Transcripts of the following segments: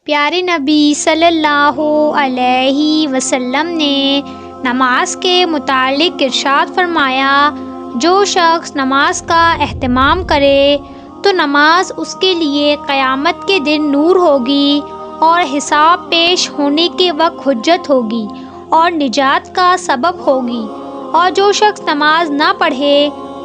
پیارے نبی صلی اللہ علیہ وسلم نے نماز کے متعلق ارشاد فرمایا، جو شخص نماز کا اہتمام کرے تو نماز اس کے لیے قیامت کے دن نور ہوگی اور حساب پیش ہونے کے وقت حجت ہوگی اور نجات کا سبب ہوگی، اور جو شخص نماز نہ پڑھے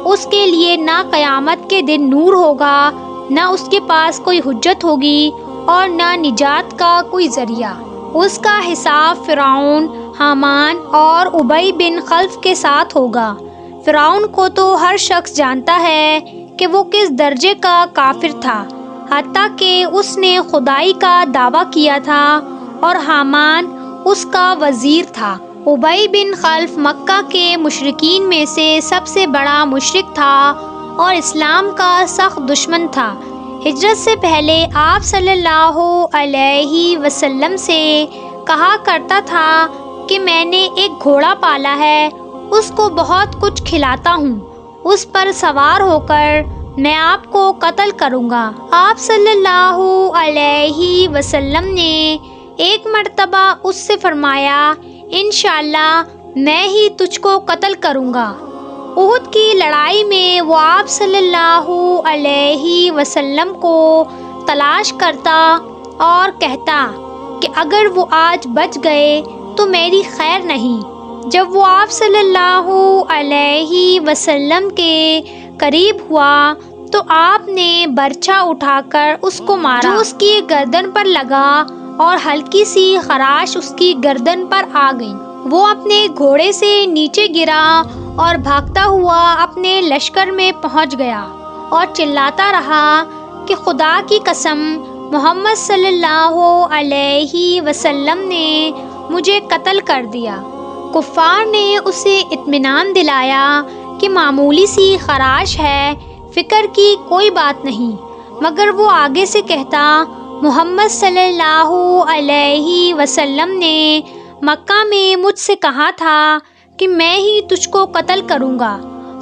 اس کے لیے نہ قیامت کے دن نور ہوگا، نہ اس کے پاس کوئی حجت ہوگی اور نہ نجات کا کوئی ذریعہ۔ اس کا حساب فرعون، حامان اور ابی بن خلف کے ساتھ ہوگا۔ فرعون کو تو ہر شخص جانتا ہے کہ وہ کس درجے کا کافر تھا، حتیٰ کہ اس نے خدائی کا دعویٰ کیا تھا، اور حامان اس کا وزیر تھا۔ ابی بن خلف مکہ کے مشرکین میں سے سب سے بڑا مشرک تھا اور اسلام کا سخت دشمن تھا۔ ہجرت سے پہلے آپ صلی اللہ علیہ وسلم سے کہا کرتا تھا کہ میں نے ایک گھوڑا پالا ہے، اس کو بہت کچھ کھلاتا ہوں، اس پر سوار ہو کر میں آپ کو قتل کروں گا۔ آپ صلی اللہ علیہ وسلم نے ایک مرتبہ اس سے فرمایا، انشاءاللہ میں ہی تجھ کو قتل کروں گا۔ احد کی لڑائی میں وہ آپ صلی اللہ علیہ وسلم کو تلاش کرتا اور کہتا کہ اگر وہ آج بچ گئے تو میری خیر نہیں۔ جب وہ آپ صلی اللہ علیہ وسلم کے قریب ہوا تو آپ نے برچھا اٹھا کر اس کو مارا، جو اس کی گردن پر لگا اور ہلکی سی خراش اس کی گردن پر آ گئی۔ وہ اپنے گھوڑے سے نیچے گرا اور بھاگتا ہوا اپنے لشکر میں پہنچ گیا اور چلاتا رہا کہ خدا کی قسم، محمد صلی اللہ علیہ وسلم نے مجھے قتل کر دیا۔ کفار نے اسے اطمینان دلایا کہ معمولی سی خراش ہے، فکر کی کوئی بات نہیں، مگر وہ آگے سے کہتا، محمد صلی اللہ علیہ وسلم نے مکہ میں مجھ سے کہا تھا کہ میں ہی تجھ کو قتل کروں گا،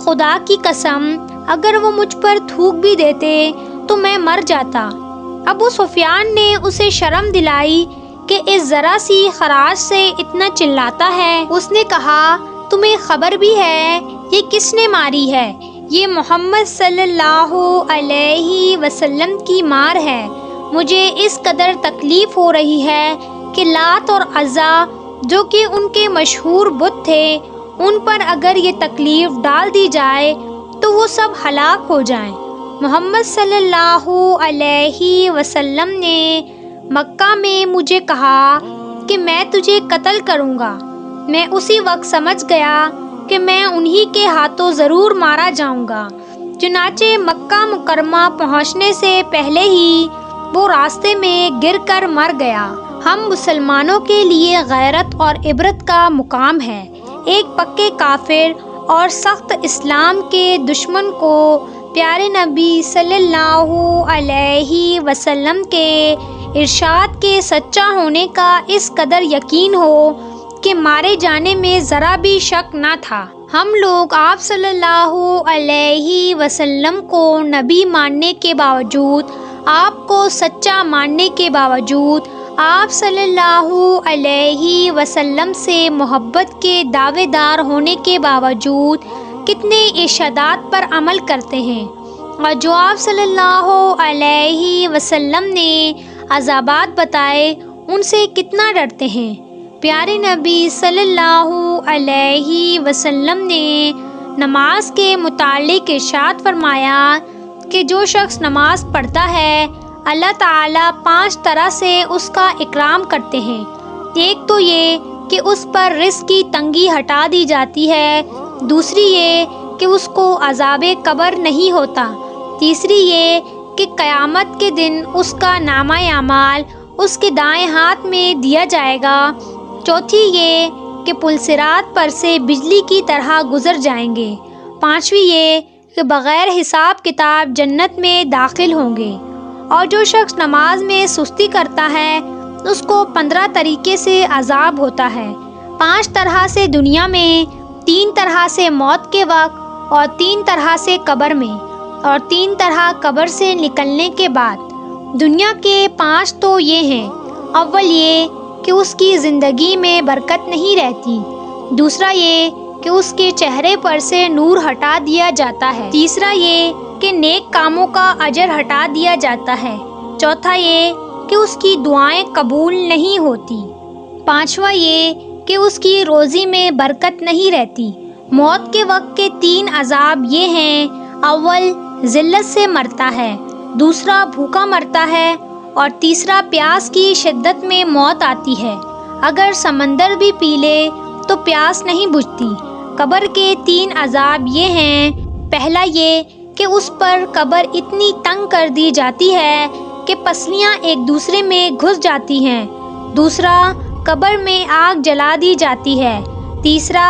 خدا کی قسم اگر وہ مجھ پر تھوک بھی دیتے تو میں مر جاتا۔ ابو سفیان نے اسے شرم دلائی کہ اس ذرا سی خراش سے اتنا چلاتا ہے۔ اس نے کہا، تمہیں خبر بھی ہے یہ کس نے ماری ہے؟ یہ محمد صلی اللہ علیہ وسلم کی مار ہے۔ مجھے اس قدر تکلیف ہو رہی ہے کہ لات اور عزا جو کہ ان کے مشہور بت تھے، ان پر اگر یہ تکلیف ڈال دی جائے تو وہ سب ہلاک ہو جائیں۔ محمد صلی اللہ علیہ وسلم نے مکہ میں مجھے کہا کہ میں تجھے قتل کروں گا۔ میں اسی وقت سمجھ گیا کہ میں انہی کے ہاتھوں ضرور مارا جاؤں گا۔ چنانچہ مکہ مکرمہ پہنچنے سے پہلے ہی وہ راستے میں گر کر مر گیا۔ ہم مسلمانوں کے لیے غیرت اور عبرت کا مقام ہے۔ ایک پکے کافر اور سخت اسلام کے دشمن کو پیارے نبی صلی اللہ علیہ وسلم کے ارشاد کے سچا ہونے کا اس قدر یقین ہو کہ مارے جانے میں ذرا بھی شک نہ تھا۔ ہم لوگ آپ صلی اللہ علیہ وسلم کو نبی ماننے کے باوجود، آپ کو سچا ماننے کے باوجود، آپ صلی اللہ علیہ وسلم سے محبت کے دعوے دار ہونے کے باوجود کتنے ارشادات پر عمل کرتے ہیں، اور جو آپ صلی اللہ علیہ وسلم نے عذابات بتائے ان سے کتنا ڈرتے ہیں۔ پیارے نبی صلی اللہ علیہ وسلم نے نماز کے متعلق ارشاد فرمایا کہ جو شخص نماز پڑھتا ہے اللہ تعالیٰ 5 طرح سے اس کا اکرام کرتے ہیں۔ ایک تو یہ کہ اس پر رزق کی تنگی ہٹا دی جاتی ہے، دوسری یہ کہ اس کو عذاب قبر نہیں ہوتا، تیسری یہ کہ قیامت کے دن اس کا نامہ اعمال اس کے دائیں ہاتھ میں دیا جائے گا، چوتھی یہ کہ پل صراط پر سے بجلی کی طرح گزر جائیں گے، پانچویں یہ کہ بغیر حساب کتاب جنت میں داخل ہوں گے۔ اور جو شخص نماز میں سستی کرتا ہے اس کو 15 طریقے سے عذاب ہوتا ہے، 5 طرح سے دنیا میں، 3 طرح سے موت کے وقت، اور 3 طرح سے قبر میں، اور 3 طرح قبر سے نکلنے کے بعد۔ دنیا کے 5 تو یہ ہیں: اول یہ کہ اس کی زندگی میں برکت نہیں رہتی، دوسرا یہ کہ اس کے چہرے پر سے نور ہٹا دیا جاتا ہے، تیسرا یہ کہ نیک کاموں کا اجر ہٹا دیا جاتا ہے، چوتھا یہ کہ اس کی دعائیں قبول نہیں ہوتی، پانچواں یہ کہ اس کی روزی میں برکت نہیں رہتی۔ موت کے وقت کے 3 عذاب یہ ہیں، اول ذلت سے مرتا ہے، دوسرا بھوکا مرتا ہے، اور تیسرا پیاس کی شدت میں موت آتی ہے۔ اگر سمندر بھی پی لے تو پیاس نہیں بجھتی۔ قبر کے 3 عذاب یہ ہیں، پہلا یہ کہ اس پر قبر اتنی تنگ کر دی جاتی ہے کہ پسلیاں ایک دوسرے میں گھس جاتی ہیں، دوسرا قبر میں آگ جلا دی جاتی ہے، تیسرا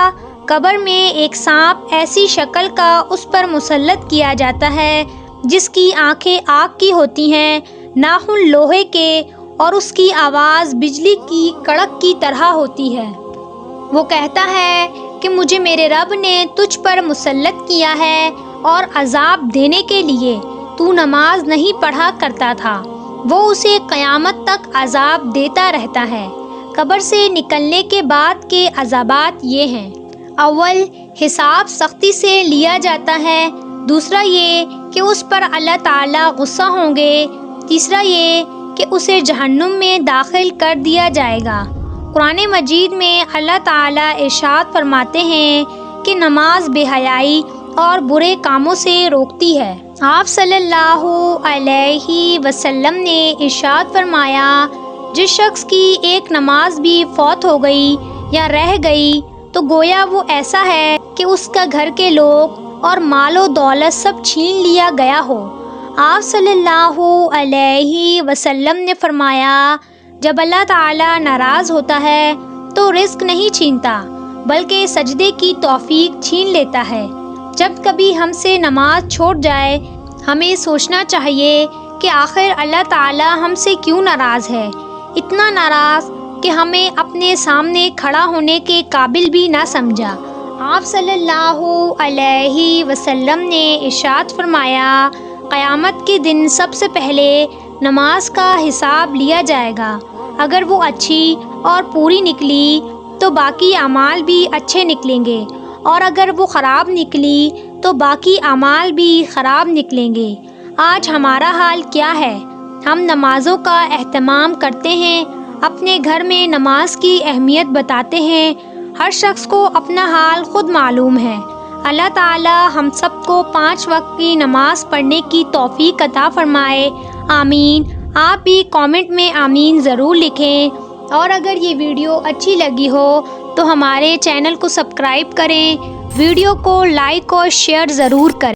قبر میں ایک سانپ ایسی شکل کا اس پر مسلط کیا جاتا ہے جس کی آنکھیں آگ کی ہوتی ہیں، ناخن لوہے کے، اور اس کی آواز بجلی کی کڑک کی طرح ہوتی ہے۔ وہ کہتا ہے کہ مجھے میرے رب نے تجھ پر مسلط کیا ہے اور عذاب دینے کے لیے، تو نماز نہیں پڑھا کرتا تھا۔ وہ اسے قیامت تک عذاب دیتا رہتا ہے۔ قبر سے نکلنے کے بعد کے عذابات یہ ہیں، اول حساب سختی سے لیا جاتا ہے، دوسرا یہ کہ اس پر اللہ تعالیٰ غصہ ہوں گے، تیسرا یہ کہ اسے جہنم میں داخل کر دیا جائے گا۔ قرآن مجید میں اللہ تعالیٰ ارشاد فرماتے ہیں کہ نماز بے حیائی اور برے کاموں سے روکتی ہے۔ آپ صلی اللہ علیہ وسلم نے ارشاد فرمایا، جس شخص کی ایک نماز بھی فوت ہو گئی یا رہ گئی تو گویا وہ ایسا ہے کہ اس کا گھر کے لوگ اور مال و دولت سب چھین لیا گیا ہو۔ آپ صلی اللہ علیہ وسلم نے فرمایا، جب اللہ تعالیٰ ناراض ہوتا ہے تو رزق نہیں چھینتا بلکہ سجدے کی توفیق چھین لیتا ہے۔ جب کبھی ہم سے نماز چھوٹ جائے، ہمیں سوچنا چاہیے کہ آخر اللہ تعالیٰ ہم سے کیوں ناراض ہے، اتنا ناراض کہ ہمیں اپنے سامنے کھڑا ہونے کے قابل بھی نہ سمجھا۔ آپ صلی اللہ علیہ وسلم نے ارشاد فرمایا، قیامت کے دن سب سے پہلے نماز کا حساب لیا جائے گا، اگر وہ اچھی اور پوری نکلی تو باقی اعمال بھی اچھے نکلیں گے، اور اگر وہ خراب نکلی تو باقی اعمال بھی خراب نکلیں گے۔ آج ہمارا حال کیا ہے؟ ہم نمازوں کا اہتمام کرتے ہیں، اپنے گھر میں نماز کی اہمیت بتاتے ہیں، ہر شخص کو اپنا حال خود معلوم ہے۔ اللہ تعالی ہم سب کو 5 وقت کی نماز پڑھنے کی توفیق عطا فرمائے، آمین۔ آپ بھی کامنٹ میں آمین ضرور لکھیں، اور اگر یہ ویڈیو اچھی لگی ہو تو ہمارے چینل کو سبسکرائب کریں، ویڈیو کو لائک اور شیئر ضرور کریں۔